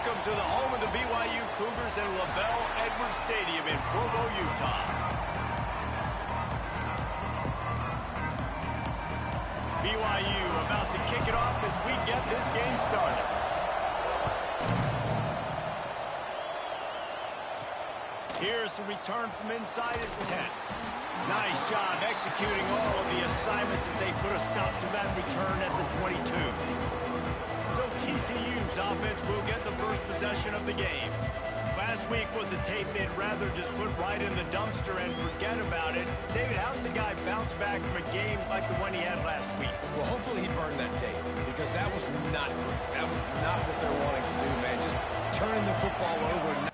Welcome to the home of the BYU Cougars at LaVell Edwards Stadium in Provo, Utah. BYU about to kick it off as we get this game started. Here's the return from inside his 10. Nice job executing all of the assignments as they put a stop to that return at the 22. So TCU's offense will get the first possession of the game. Last week was a tape they'd rather just put right in the dumpster and forget about it. David, how's the guy bounce back from a game like the one he had last week? Well, hopefully he burned that tape because that was not great. That was not what they're wanting to do, man. Just turning the football over.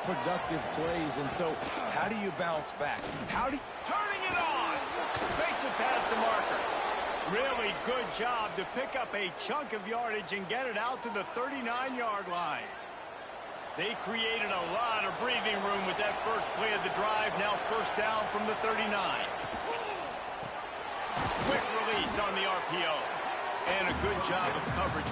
Productive plays, and so how do you bounce back? Turning it on! Makes it past the marker. Really good job to pick up a chunk of yardage and get it out to the 39-yard line. They created a lot of breathing room with that first play of the drive. Now first down from the 39. Quick release on the RPO. And a good job of coverage.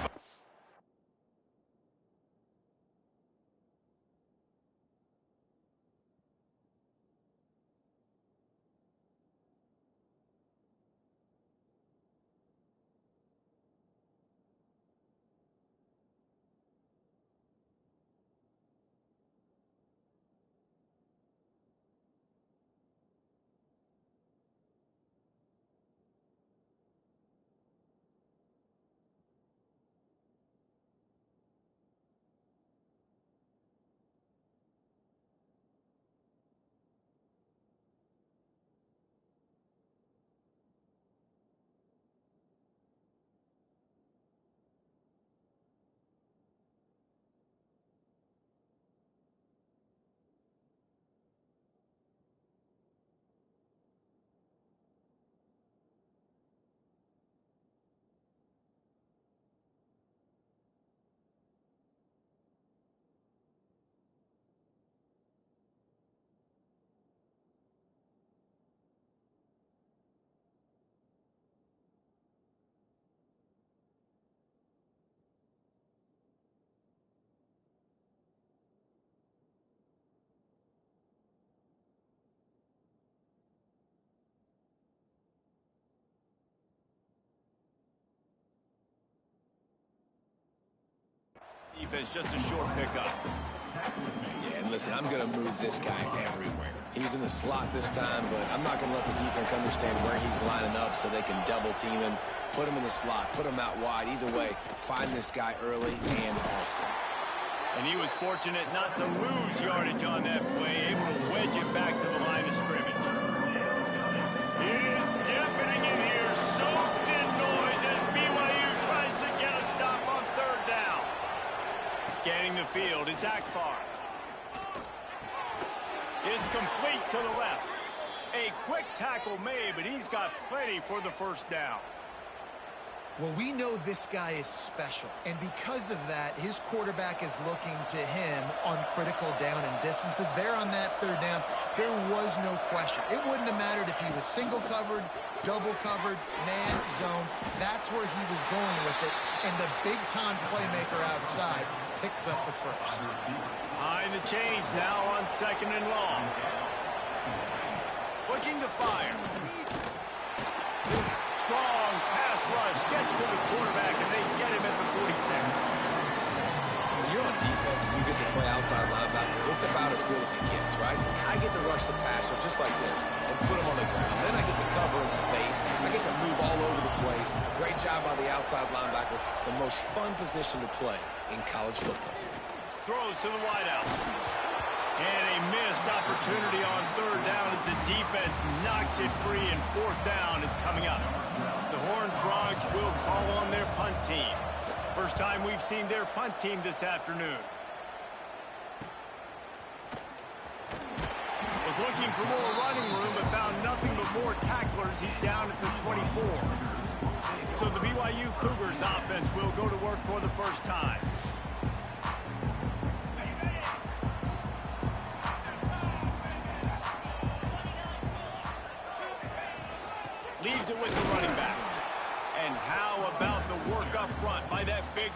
Defense, just a short pickup. Yeah, and listen, I'm going to move this guy everywhere. He's in the slot this time, but I'm not going to let the defense understand where he's lining up so they can double team him, put him in the slot, put him out wide. Either way, find this guy early and often. And he was fortunate not to lose yardage on that play, able to wedge it back to the line of scrimmage. It is deafening in here, soaked in noise as BYU tries to get a stop on third down. Scanning the field, it's Akbar. It's complete to the left. A quick tackle made, but he's got plenty for the first down. Well, we know this guy is special, and because of that, his quarterback is looking to him on critical down and distances. There on that third down, there was no question. It wouldn't have mattered if he was single covered, double covered, man, zone. That's where he was going with it, and the big-time playmaker outside picks up the first. Behind the chains now on second and long. Looking to fire. Strong pass rush gets to the quarterback, and they get him at the 46. When you're on defense and you get to play outside linebacker, it's about as good as it gets, right? I get to rush the passer just like this and put him on the ground. Then I get to cover in space. I get to move all over the place. Great job by the outside linebacker. The most fun position to play in college football. Throws to the wideout. And a missed opportunity on third down as the defense knocks it free, and fourth down is coming up. The Horned Frogs will call on their punt team. First time we've seen their punt team this afternoon. Was looking for more running room, but found nothing but more tacklers. He's down at the 24. So the BYU Cougars offense will go to work for the first time.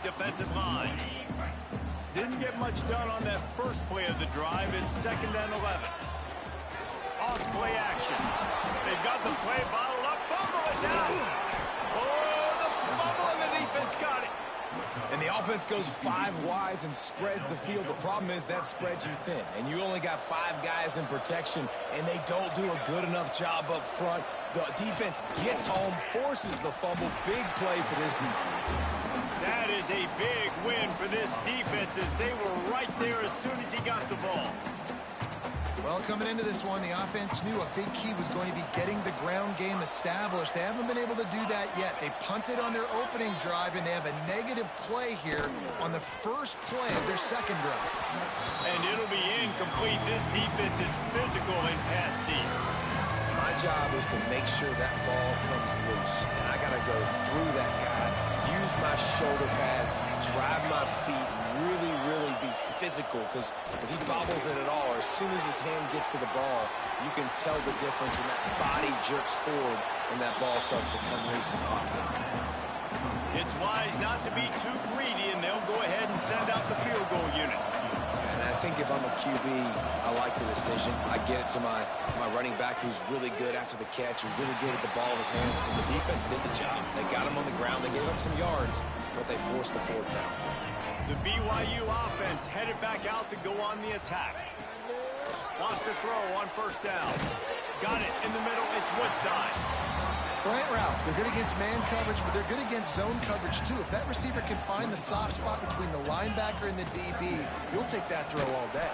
defensive line. Didn't get much done on that first play of the drive. It's 2nd and 11. Off play action. They've got the play bottled up. Fumble, it's out. Oh, the fumble, and the defense got it. And the offense goes 5 wides and spreads the field. The problem is that spreads you thin, and you only got 5 guys in protection, and they don't do a good enough job up front. The defense gets home, forces the fumble. Big play for this defense. That is a big win for this defense as they were right there as soon as he got the ball. Well, coming into this one, the offense knew a big key was going to be getting the ground game established. They haven't been able to do that yet. They punted on their opening drive, and they have a negative play here on the first play of their second drive. And it'll be incomplete. This defense is physical and pass deep. My job is to make sure that ball comes loose, and I got to go through that guy, use my shoulder pad, drive my feet, really be physical, because if he bobbles it at all, or as soon as his hand gets to the ball, you can tell the difference when that body jerks forward and that ball starts to come loose and pop up. It's wise not to be too greedy, and they'll go ahead and send out the field goal unit. And I think if I'm a QB, I like the decision. I get it to my running back, who's really good after the catch, who's really good with the ball in his hands, but the defense did the job. They got him on the ground. They gave up some yards, but they forced the 4th down. The BYU offense headed back out to go on the attack. Wants to throw on 1st down. Got it in the middle. It's Woodside. Slant routes, they're good against man coverage, but they're good against zone coverage too. If that receiver can find the soft spot between the linebacker and the DB, you'll take that throw all day.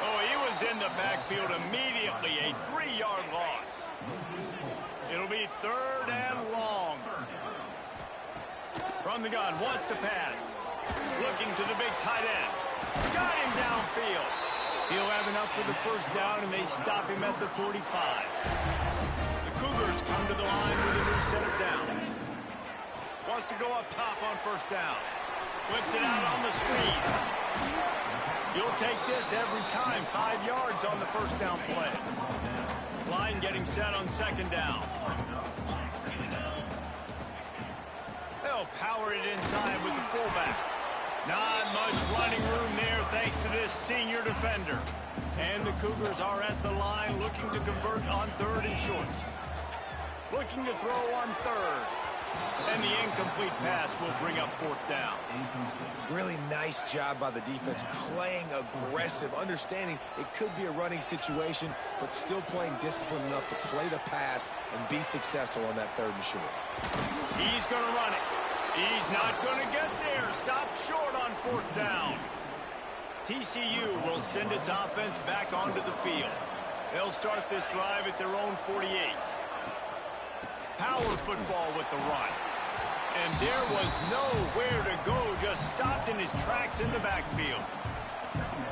Oh, he was in the backfield immediately. A 3-yard loss. It'll be 3rd and long. From the gun, wants to pass. Looking to the big tight end. Got him downfield. He'll have enough for the 1st down, and they stop him at the 45. The Cougars come to the line with a new set of downs. Wants to go up top on 1st down. Flips it out on the screen. You'll take this every time. 5 yards on the 1st down play. Line getting set on 2nd down. They'll power it inside with the fullback. Not much running room there thanks to this senior defender. And the Cougars are at the line looking to convert on 3rd and short. Looking to throw on 3rd. And the incomplete pass will bring up 4th down. Really nice job by the defense, playing aggressive, understanding it could be a running situation, but still playing disciplined enough to play the pass and be successful on that 3rd and short. He's going to run it. He's not going to get there. Stop short on 4th down. TCU will send its offense back onto the field. They'll start this drive at their own 48. Power football with the run. And there was nowhere to go, just stopped in his tracks in the backfield.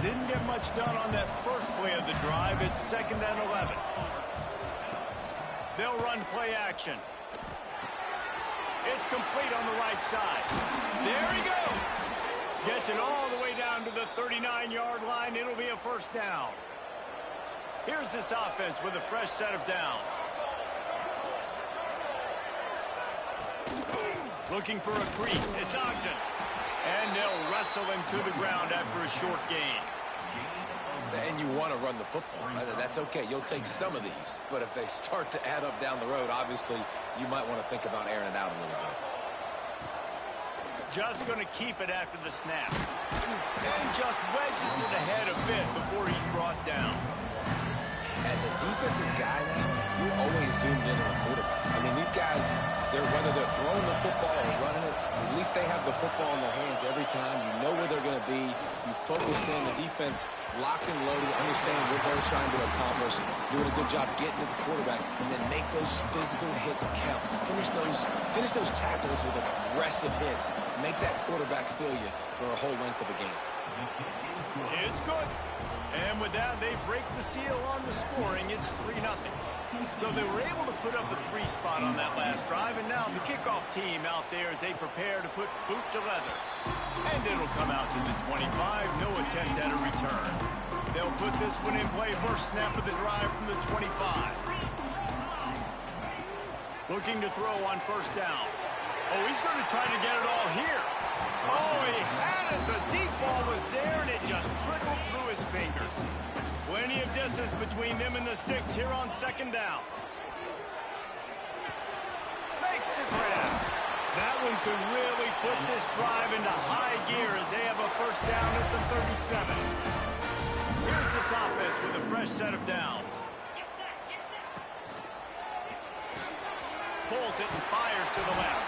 Didn't get much done on that first play of the drive. It's 2nd and 11. They'll run play action. It's complete on the right side. There he goes. Gets it all the way down to the 39-yard line. It'll be a 1st down. Here's this offense with a fresh set of downs. Looking for a crease. It's Ogden. And they'll wrestle him to the ground after a short gain. And you want to run the football. That's okay. You'll take some of these. But if they start to add up down the road, obviously, you might want to think about airing it out a little bit. Just going to keep it after the snap. And just wedges it ahead a bit before he's brought down. As a defensive guy now, you're always zoomed in on the quarterback. I mean, these guys, whether they're throwing the football or running it, at least they have the football in their hands every time. You know where they're going to be. You focus in. The defense locked and loaded, understand what they're trying to accomplish, doing a good job getting to the quarterback, and then make those physical hits count. Finish those tackles with aggressive hits. Make that quarterback feel you for a whole length of a game. It's good. And with that, they break the seal on the scoring. It's 3-0. So they were able to put up a 3 spot on that last drive, and now the kickoff team out there as they prepare to put boot to leather. And it'll come out to the 25. No attempt at a return. They'll put this one in play. First snap of the drive from the 25. Looking to throw on 1st down. Oh, he's going to try to get it all here. Oh, he had it. The deep ball was there, and it just trickled through his fingers. Plenty of distance between them and the sticks here on second down. Makes the grab. That one could really put this drive into high gear as they have a first down at the 37. Here's this offense with a fresh set of downs. Pulls it and fires to the left.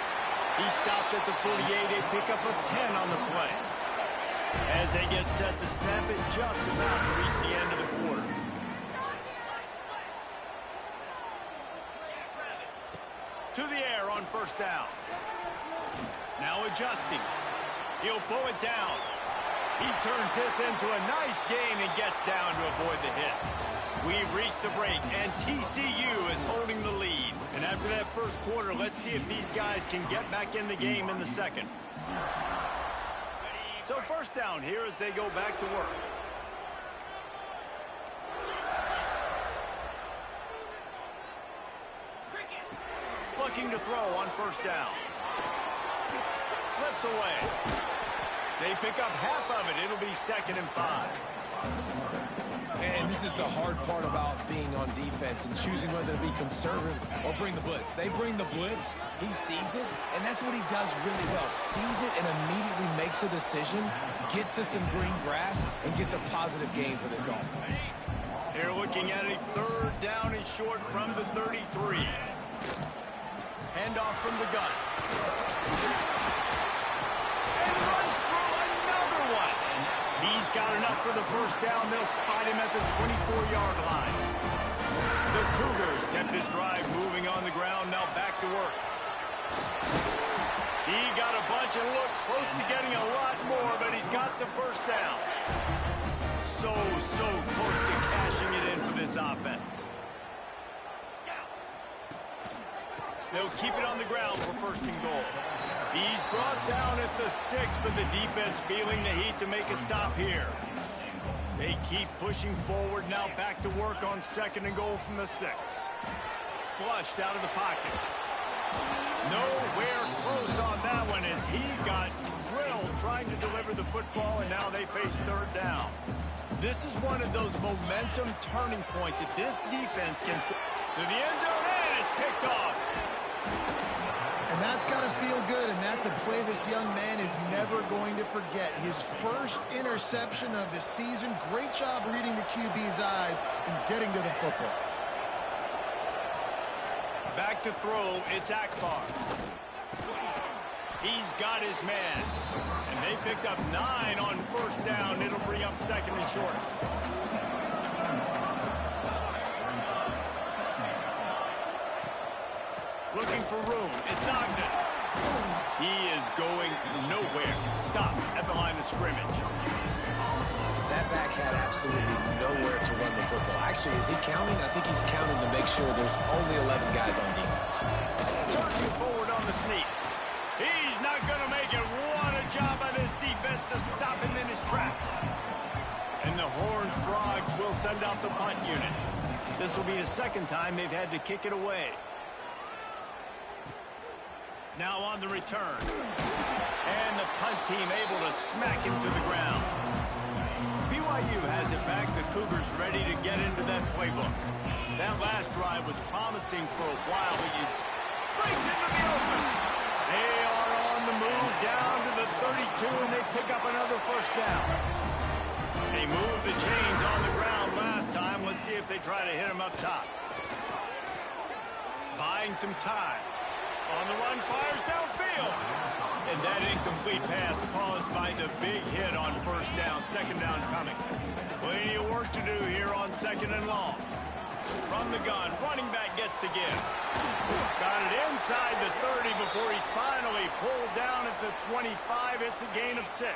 He stopped at the 48, a pickup of 10 on the play. As they get set to snap it, just about to reach the end of the quarter. To the air on first down. Now adjusting. He'll pull it down. He turns this into a nice gain and gets down to avoid the hit. We've reached the break, and TCU is holding the lead. And after that first quarter, let's see if these guys can get back in the game in the second. So first down here as they go back to work. Looking to throw on first down. Slips away. They pick up half of it. It'll be 2nd and 5. And this is the hard part about being on defense and choosing whether to be conservative or bring the blitz. They bring the blitz, he sees it, and that's what he does really well. Sees it and immediately makes a decision, gets to some green grass, and gets a positive gain for this offense. They're looking at a third down and short from the 33. Handoff from the gun. And runs through another one. He's got enough for the first down. They'll spot him at the 24-yard line. The Cougars kept this drive moving on the ground. Now back to work. He got a bunch and looked close to getting a lot more, but he's got the first down. So close to cashing it in for this offense. They'll keep it on the ground for first and goal. He's brought down at the 6, but the defense feeling the heat to make a stop here. They keep pushing forward, now back to work on 2nd and goal from the 6. Flushed out of the pocket. Nowhere close on that one as he got drilled trying to deliver the football, and now they face third down. This is one of those momentum turning points that this defense can... To the end zone, and it's picked off. And that's got to feel good, and that's a play this young man is never going to forget. His first interception of the season. Great job reading the QB's eyes and getting to the football. Back to throw, it's Akbar. He's got his man. And they picked up 9 on first down. It'll bring up 2nd and short. Looking for room. It's Ogden. He is going nowhere. Stop at the line of scrimmage. That back had absolutely nowhere to run the football. Actually, is he counting? I think he's counting to make sure there's only 11 guys on defense. Searching forward on the sneak. He's not going to make it. What a job by this defense to stop him in his tracks. And the Horned Frogs will send out the punt unit. This will be the 2nd time they've had to kick it away. Now on the return. And the punt team able to smack him to the ground. BYU has it back. The Cougars ready to get into that playbook. That last drive was promising for a while, but he brings it to the open. They are on the move down to the 32, and they pick up another first down. They moved the chains on the ground last time. Let's see if they try to hit him up top. Buying some time. On the run, fires downfield. And that incomplete pass caused by the big hit on first down. 2nd down coming. Plenty of work to do here on 2nd and long. From the gun, running back gets to give. Got it inside the 30 before he's finally pulled down at the 25. It's a gain of 6.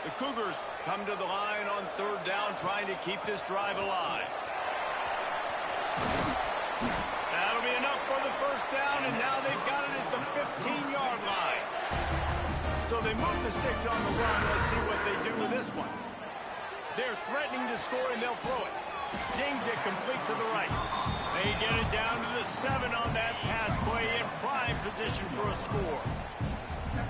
The Cougars come to the line on 3rd down, trying to keep this drive alive. That'll be enough for the first down, and now they've got it at the 15-yard line. So they move the sticks on the run. Let's see what they do with this one. They're threatening to score, and they'll throw it. Zings it complete to the right. They get it down to the 7 on that pass play in prime position for a score.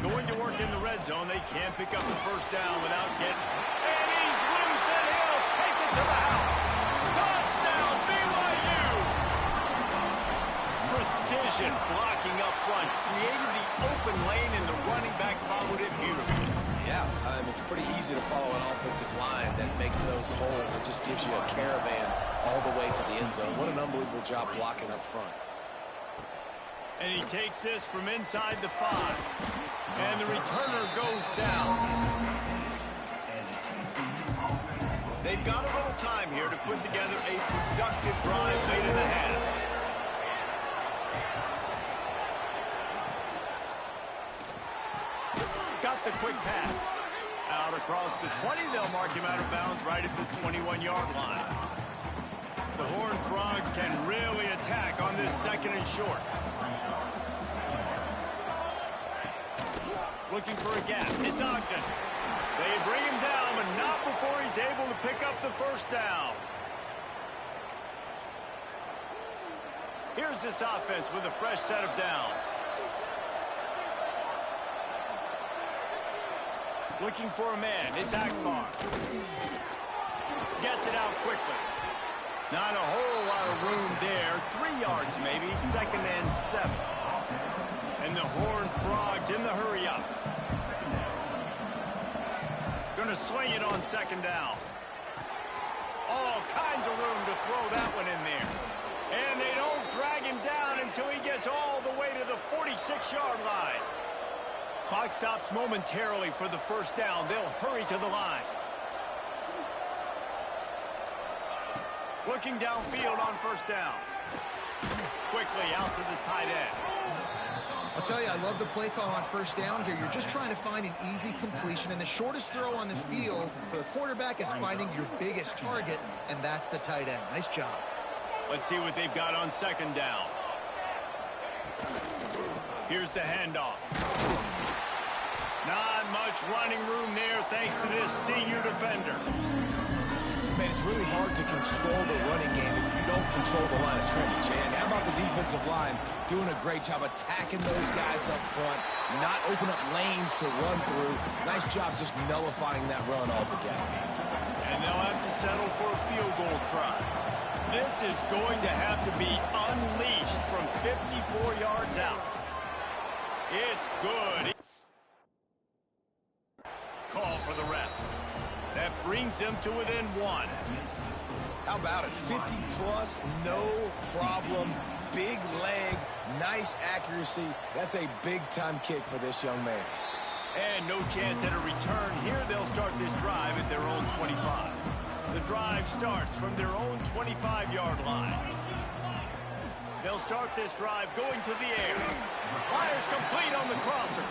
Going to work in the red zone. They can't pick up the first down without getting... And he's loose, and he'll take it to the house. Touchdown, BYU! Precision blocking up front. Created the open lane, and the running back followed it beautifully. Yeah, it's pretty easy to follow an offensive line that makes those holes and just gives you a caravan all the way to the end zone. What an unbelievable job blocking up front. And he takes this from inside the 5. And the returner goes down. They've got a little time here to put together a productive drive late in the half. Got the quick pass. Out across the 20, they'll mark him out of bounds right at the 21-yard line. The Horned Frogs can really attack on this 2nd and short. Looking for a gap. It's Ogden. They bring him down, but not before he's able to pick up the first down. Here's this offense with a fresh set of downs. Looking for a man. It's Akbar. Gets it out quickly. Not a whole lot of room there. 3 yards maybe. 2nd and 7. And the Horned Frogs in the hurry up. Going to swing it on 2nd down. All kinds of room to throw that one in there. And they don't drag him down until he gets all the way to the 46-yard line. Clock stops momentarily for the first down. They'll hurry to the line. Looking downfield on first down. Quickly out to the tight end. I'll tell you, I love the play call on first down here. You're just trying to find an easy completion, and the shortest throw on the field for the quarterback is finding your biggest target, and that's the tight end. Nice job. Let's see what they've got on 2nd down. Here's the handoff. Not much running room there thanks to this senior defender. Man, it's really hard to control the running game if you don't control the line of scrimmage. And how about the defensive line doing a great job attacking those guys up front, not open up lanes to run through. Nice job just nullifying that run altogether. And they'll have to settle for a field goal try. This is going to have to be unleashed from 54 yards out. It's good. Call for the refs. That brings them to within 1. How about it? 50-plus, no problem. Big leg, nice accuracy. That's a big-time kick for this young man. And no chance at a return here. They'll start this drive at their own 25. The drive starts from their own 25-yard line. They'll start this drive going to the air. Fires complete on the crosser.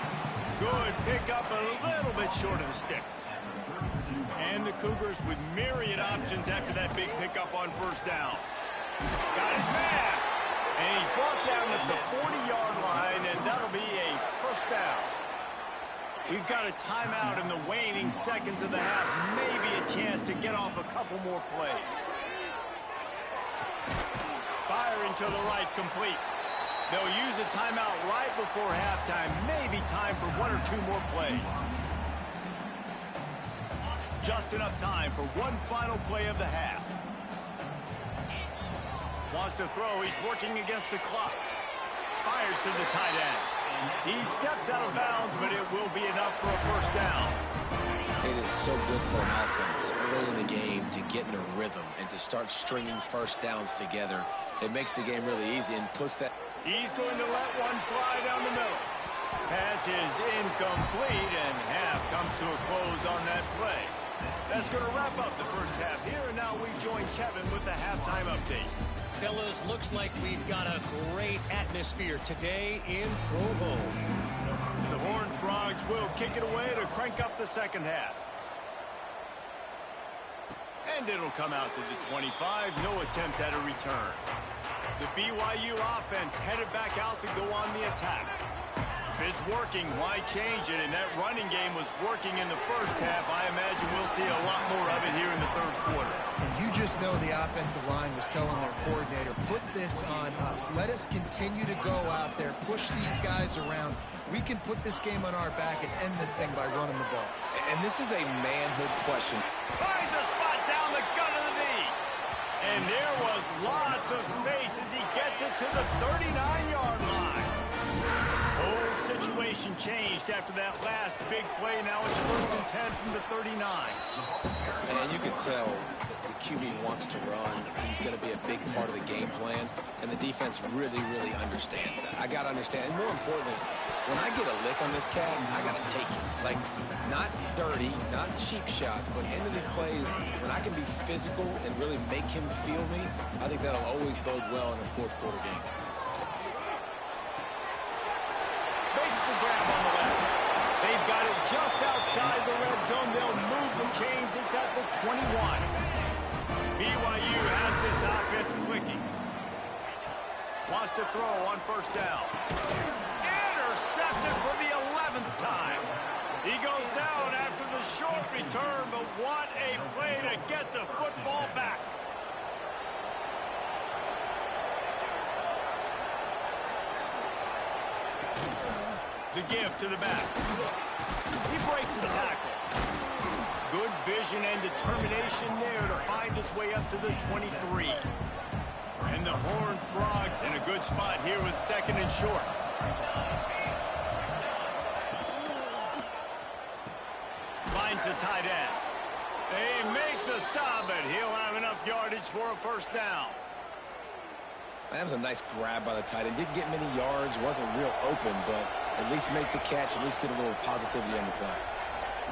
Good pickup, a little bit short of the sticks. And the Cougars with myriad options after that big pickup on first down. Got his man. And he's brought down at the 40-yard line, and that'll be a first down. We've got a timeout in the waning seconds of the half. Maybe a chance to get off a couple more plays. Firing to the right, complete. They'll use a timeout right before halftime. Maybe time for 1 or 2 more plays. Just enough time for one final play of the half. Wants to throw. He's working against the clock. Fires to the tight end. He steps out of bounds, but it will be enough for a first down. It is so good for an offense early in the game to get in a rhythm and to start stringing first downs together. It makes the game really easy and puts that... He's going to let one fly down the middle. Pass is incomplete, and half comes to a close on that play. That's going to wrap up the first half here, and now we join Kevin with the halftime update. Fellas, looks like we've got a great atmosphere today in Provo. The Horned Frogs will kick it away to crank up the second half. And it'll come out to the 25. No attempt at a return. The BYU offense headed back out to go on the attack. If it's working, why change it? And that running game was working in the first half. I imagine we'll see a lot more of it here in the third quarter. And you just know the offensive line was telling their coordinator, put this on us. Let us continue to go out there, push these guys around. We can put this game on our back and end this thing by running the ball. And this is a manhood question. Finds a spot down the gut of the knee. And there was lots of space as he gets it to the 39-yard line. Whole situation changed after that last big play. Now it's 1st and 10 from the 39. And you can tell the QB wants to run. He's going to be a big part of the game plan. And the defense really, really understands that. I got to understand. And more importantly, when I get a lick on this cat, I got to take it. Like, not dirty, not cheap shots, but end of the plays, when I can be physical and really make him feel me, I think that'll always bode well in a fourth quarter game. Makes the grab on the left. They've got it just outside the red zone. They'll move the chains. It's at the 21. BYU has this offense clicking. Wants to throw on 1st down. Intercepted for the 11th time. He goes down after the short return, but what a play to get the football back. The give to the back. He breaks the tackle. Good vision and determination there to find his way up to the 23. And the Horned Frogs in a good spot here with 2nd and short. Finds the tight end. They make the stop, but he'll have enough yardage for a 1st down. That was a nice grab by the tight end. Didn't get many yards, wasn't real open, but at least make the catch, at least get a little positivity on the play.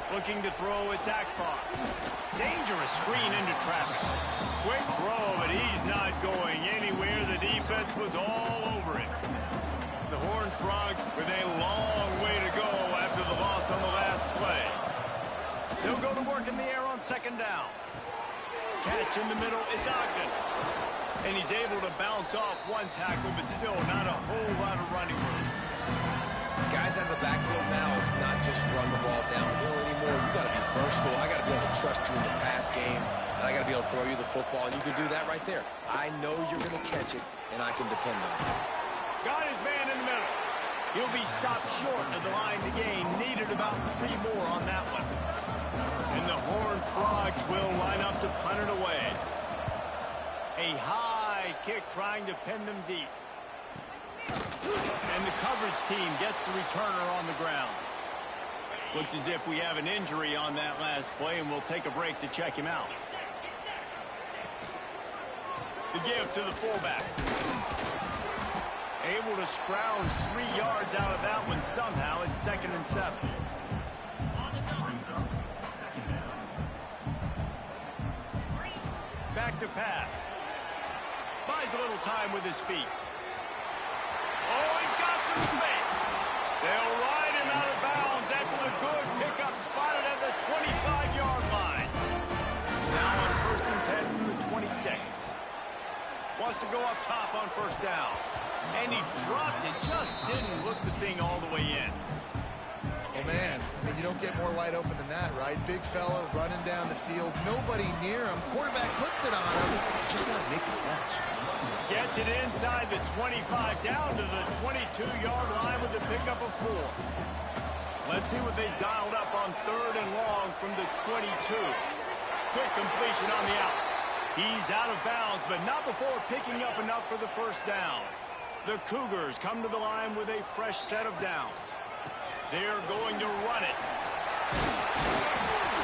Looking to throw attack pass. Dangerous screen into traffic. Quick throw, but he's not going anywhere. The defense was all over it. The Horned Frogs with a long way to go after the loss on the last play. They'll go to work in the air on 2nd down. Catch in the middle, it's Ogden. And he's able to bounce off one tackle, but still not a whole lot of running room. Guys out of the backfield now, it's not just run the ball downhill anymore. You got to be versatile. I got to be able to trust you in the pass game, and I got to be able to throw you the football, and you can do that right there. I know you're going to catch it, and I can depend on it. Got his man in the middle. He'll be stopped short of the line to gain. Needed about 3 more on that one. And the Horned Frogs will line up to punt it away. A high kick trying to pin them deep. And the coverage team gets the returner on the ground. Looks as if we have an injury on that last play, and we'll take a break to check him out. The give to the fullback. Able to scrounge 3 yards out of that one somehow. It's 2nd and 7. Back to pass. Buys a little time with his feet. Oh, he's got some space. They'll ride him out of bounds after the good pickup spotted at the 25-yard line. Now on 1st and 10 from the 26. Wants to go up top on 1st down. And he dropped it. Just didn't look the thing all the way in. Oh, man, I mean, you don't get more wide open than that, right? Big fella running down the field. Nobody near him. Quarterback puts it on him. Just got to make the catch. Gets it inside the 25, down to the 22-yard line with the pickup of 4. Let's see what they dialed up on 3rd and long from the 22. Quick completion on the out. He's out of bounds, but not before picking up enough for the 1st down. The Cougars come to the line with a fresh set of downs. They're going to run it.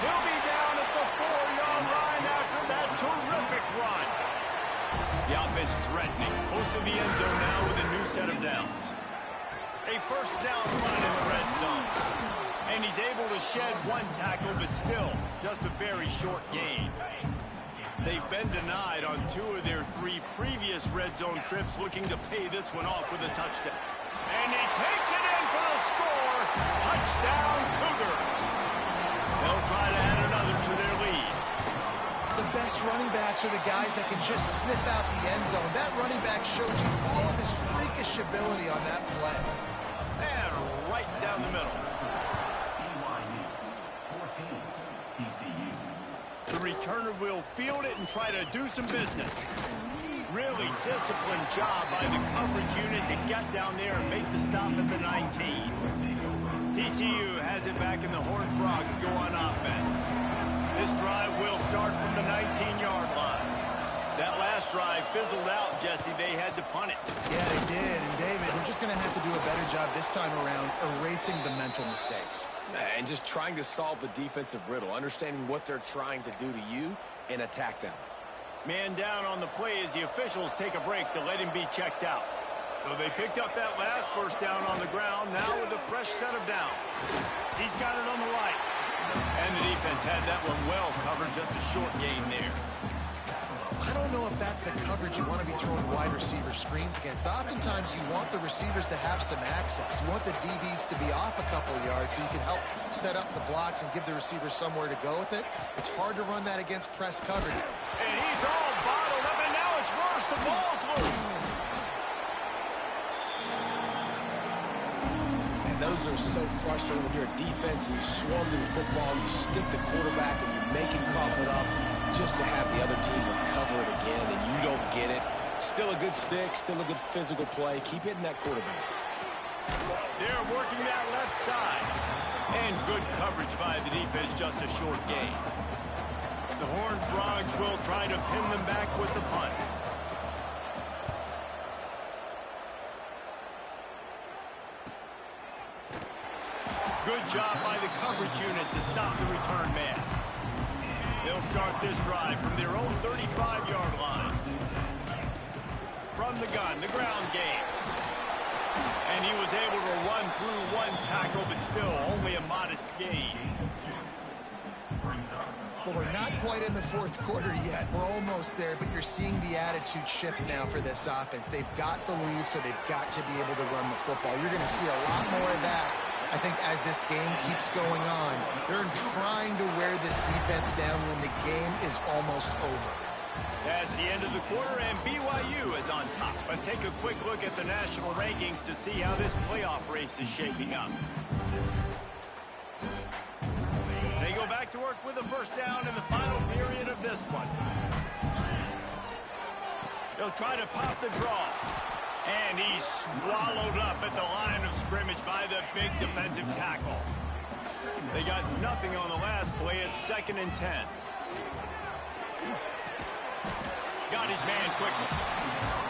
He'll be down at the 4-yard line after that terrific run. The offense threatening, close to the end zone now with a new set of downs. A 1st down run in the red zone. And he's able to shed 1 tackle, but still just a very short gain. They've been denied on 2 of their 3 previous red zone trips, looking to pay this one off with a touchdown. And he takes it in for the score. Touchdown, Cougars. They'll try to add another to their lead. The best running backs are the guys that can just sniff out the end zone. That running back showed you all of his freakish ability on that play. And right down the middle. 14, TCU. The returner will field it and try to do some business. Really disciplined job by the coverage unit to get down there and make the stop at the 19. TCU has it back, and the Horned Frogs go on offense. This drive will start from the 19-yard line. That last drive fizzled out, Jesse. They had to punt it. Yeah, they did. And, David, they're just going to have to do a better job this time around erasing the mental mistakes. And just trying to solve the defensive riddle, understanding what they're trying to do to you and attack them. Man down on the play as the officials take a break to let him be checked out. So they picked up that last first down on the ground, now with a fresh set of downs. He's got it on the right. And the defense had that one well covered, just a short gain there. I don't know if that's the coverage you want to be throwing wide receiver screens against. Oftentimes, you want the receivers to have some access. You want the DBs to be off a couple of yards so you can help set up the blocks and give the receivers somewhere to go with it. It's hard to run that against press coverage. And he's all bottled up, and now it's worse. The ball's loose. And those are so frustrating when you're a defense and you swarm to the football, you stick the quarterback, and you make him cough it up just to have the other team recover it again, and you don't get it. Still a good stick, still a good physical play. Keep hitting that quarterback. They're working that left side. And good coverage by the defense, just a short gain. The Horned Frogs will try to pin them back with the punt. Good job by the coverage unit to stop the return man. They'll start this drive from their own 35-yard line. From the gun, the ground game. And he was able to run through one tackle, but still only a modest gain. Well, we're not quite in the fourth quarter yet. We're almost there, but you're seeing the attitude shift now for this offense. They've got the lead, so they've got to be able to run the football. You're going to see a lot more of that, I think, as this game keeps going on. They're trying to wear this defense down when the game is almost over. That's the end of the quarter, and BYU is on top. Let's take a quick look at the national rankings to see how this playoff race is shaping up. They go back to work with a first down in the final period of this one. They'll try to pop the draw. And he's swallowed up at the line of scrimmage by the big defensive tackle. They got nothing on the last play. It's 2nd and 10. Got his man quickly.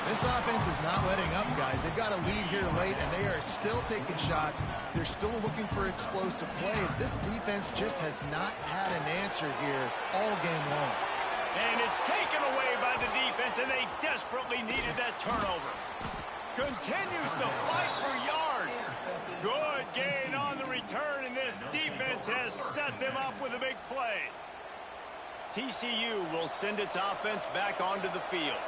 This offense is not letting up, guys. They've got a lead here late, and they are still taking shots. They're still looking for explosive plays. This defense just has not had an answer here all game long. And it's taken away by the defense, and they desperately needed that turnover. Continues to fight for yards. Good gain on the return, and this defense has set them up with a big play. TCU will send its offense back onto the field.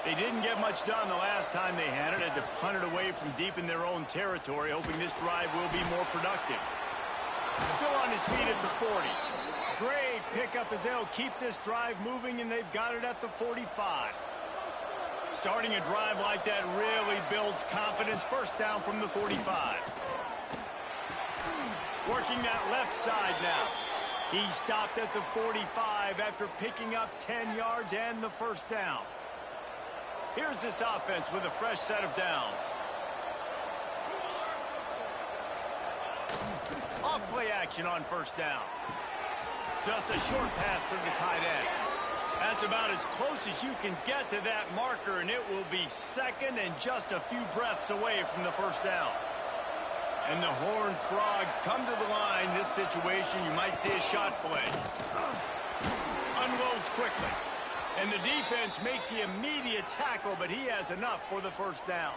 They didn't get much done the last time they had it. Had to punt it away from deep in their own territory, hoping this drive will be more productive. Still on his feet at the 40. Great pickup as they'll keep this drive moving, and they've got it at the 45. Starting a drive like that really builds confidence. First down from the 45. Working that left side now. He stopped at the 45 after picking up 10 yards and the first down. Here's this offense with a fresh set of downs. Off play action on first down. Just a short pass to the tight end. That's about as close as you can get to that marker, and it will be 2nd and just a few breaths away from the first down. And the Horned Frogs come to the line. This situation, you might see a shot play. Unloads quickly. And the defense makes the immediate tackle, but he has enough for the first down.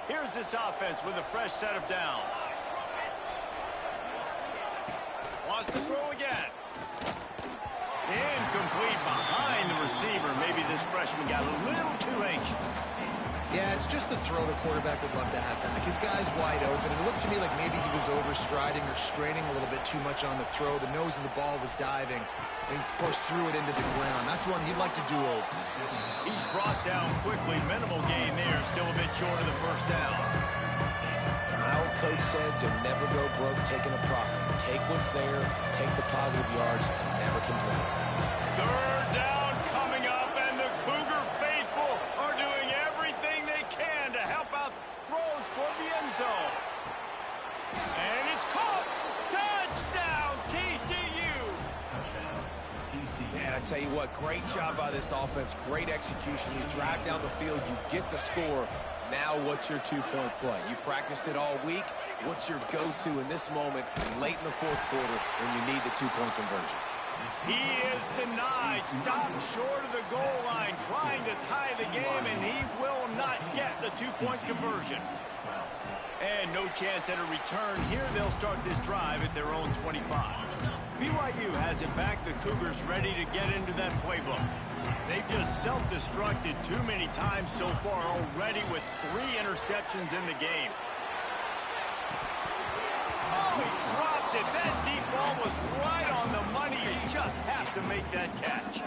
Here's this offense with a fresh set of downs. Wants to throw again. Incomplete behind the receiver. Maybe this freshman got a little too anxious. Yeah, it's just the throw the quarterback would love to have back. His guy's wide open. It looked to me like maybe he was overstriding or straining a little bit too much on the throw. The nose of the ball was diving. And he, of course, threw it into the ground. That's one he'd like to do over. He's brought down quickly. Minimal gain there. Still a bit short of the first down. I'll coach said you'll never go broke taking a profit. Take what's there, take the positive yards, and never complain. Third down coming up, and the Cougar faithful are doing everything they can to help out throws toward the end zone. And it's caught. Touchdown, TCU. Touchdown, TCU. Man, I tell you what, great job by this offense, great execution. You drive down the field, you get the score. Now what's your two-point play? You practiced it all week. What's your go-to in this moment late in the fourth quarter when you need the two-point conversion? He is denied. Stopped short of the goal line, trying to tie the game, and he will not get the two-point conversion. And no chance at a return. Here they'll start this drive at their own 25. BYU has it back. The Cougars ready to get into that playbook. They've just self-destructed too many times so far already with 3 interceptions in the game. Oh, he dropped it. That deep ball was right on the money. You just have to make that catch.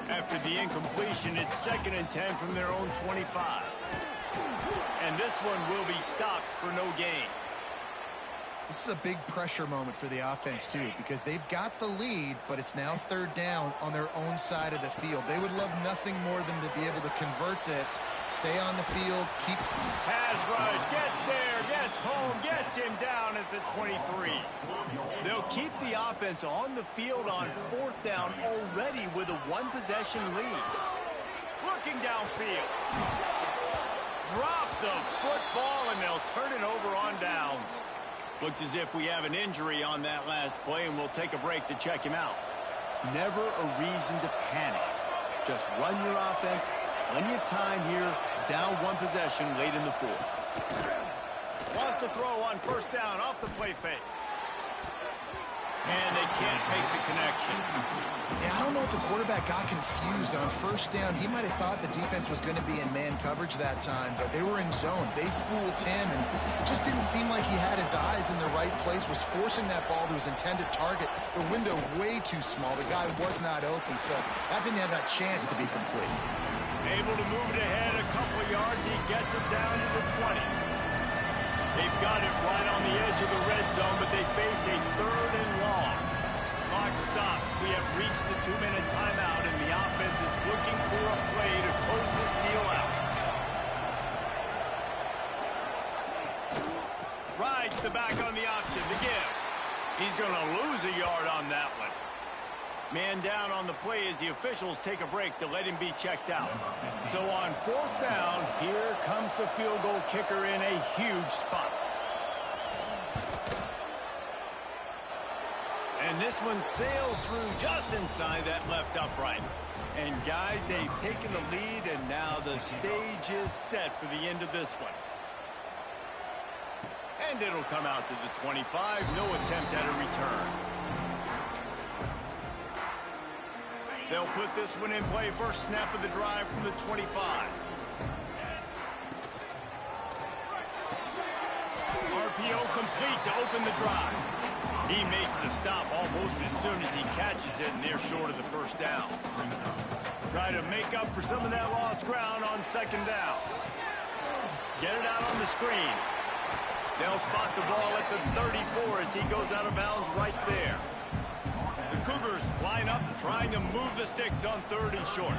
After the incompletion, it's 2nd and 10 from their own 25. And this one will be stopped for no gain. This is a big pressure moment for the offense, too, because they've got the lead, but it's now 3rd down on their own side of the field. They would love nothing more than to be able to convert this, stay on the field, keep... Pass rush, gets there, gets home, gets him down at the 23. They'll keep the offense on the field on 4th down already with a 1-possession lead. Looking downfield. Drop the football, and they'll turn it over on downs. Looks as if we have an injury on that last play, and we'll take a break to check him out. Never a reason to panic. Just run your offense. Plenty of time here. Down 1 possession late in the 4th. Wants to throw on 1st down off the play fake. And they can't make the connection. Yeah, I don't know if the quarterback got confused on 1st down. He might have thought the defense was going to be in man coverage that time, but they were in zone. They fooled him, and just didn't seem like he had his eyes in the right place, was forcing that ball to his intended target. The window way too small. The guy was not open, so that didn't have that chance to be complete. Able to move it ahead a couple of yards. He gets it down to the 20. They've got it right on the edge of the red zone, but they face a 3rd and long. Clock stops. We have reached the 2-minute timeout, and the offense is looking for a play to close this deal out. Rides the back on the option. The give. He's going to lose a yard on that one. Man down on the play as the officials take a break to let him be checked out. So on 4th down, here comes the field goal kicker in a huge spot. And this one sails through just inside that left upright. And guys, they've taken the lead, and now the stage is set for the end of this one. And it'll come out to the 25. No attempt at a return. They'll put this one in play. First snap of the drive from the 25. RPO complete to open the drive. He makes the stop almost as soon as he catches it, and they're short of the 1st down. Try to make up for some of that lost ground on 2nd down. Get it out on the screen. They'll spot the ball at the 34 as he goes out of bounds right there. The Cougars line up, trying to move the sticks on 3rd and short.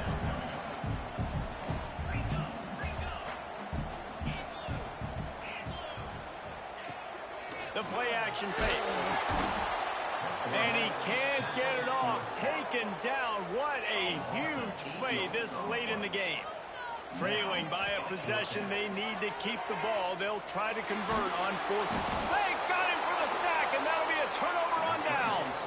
The play action fake. And he can't get it off. Taken down. What a huge play this late in the game. Trailing by a possession, they need to keep the ball. They'll try to convert on 4th. They got him for the sack, and that'll be a turnover on downs.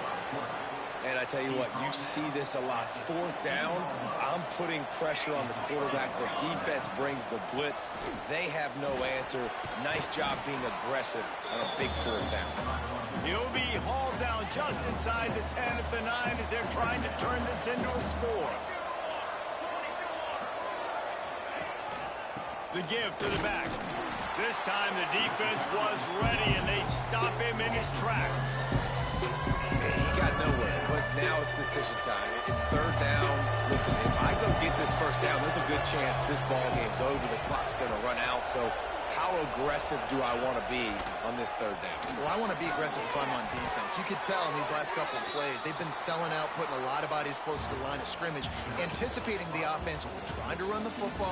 And I tell you what, you see this a lot. 4th down, I'm putting pressure on the quarterback. The defense brings the blitz. They have no answer. Nice job being aggressive on a big 4th down. He'll be hauled down just inside the 10 at the 9 as they're trying to turn this into a score. The give to the back. This time the defense was ready, and they stop him in his tracks. He got nowhere, but now it's decision time. It's 3rd down. Listen, if I go get this 1st down, there's a good chance this ball game's over. The clock's going to run out, so how aggressive do I want to be on this third down? Well, I want to be aggressive if I'm on defense. You could tell in these last couple of plays, they've been selling out, putting a lot of bodies close to the line of scrimmage, anticipating the offense, trying to run the football.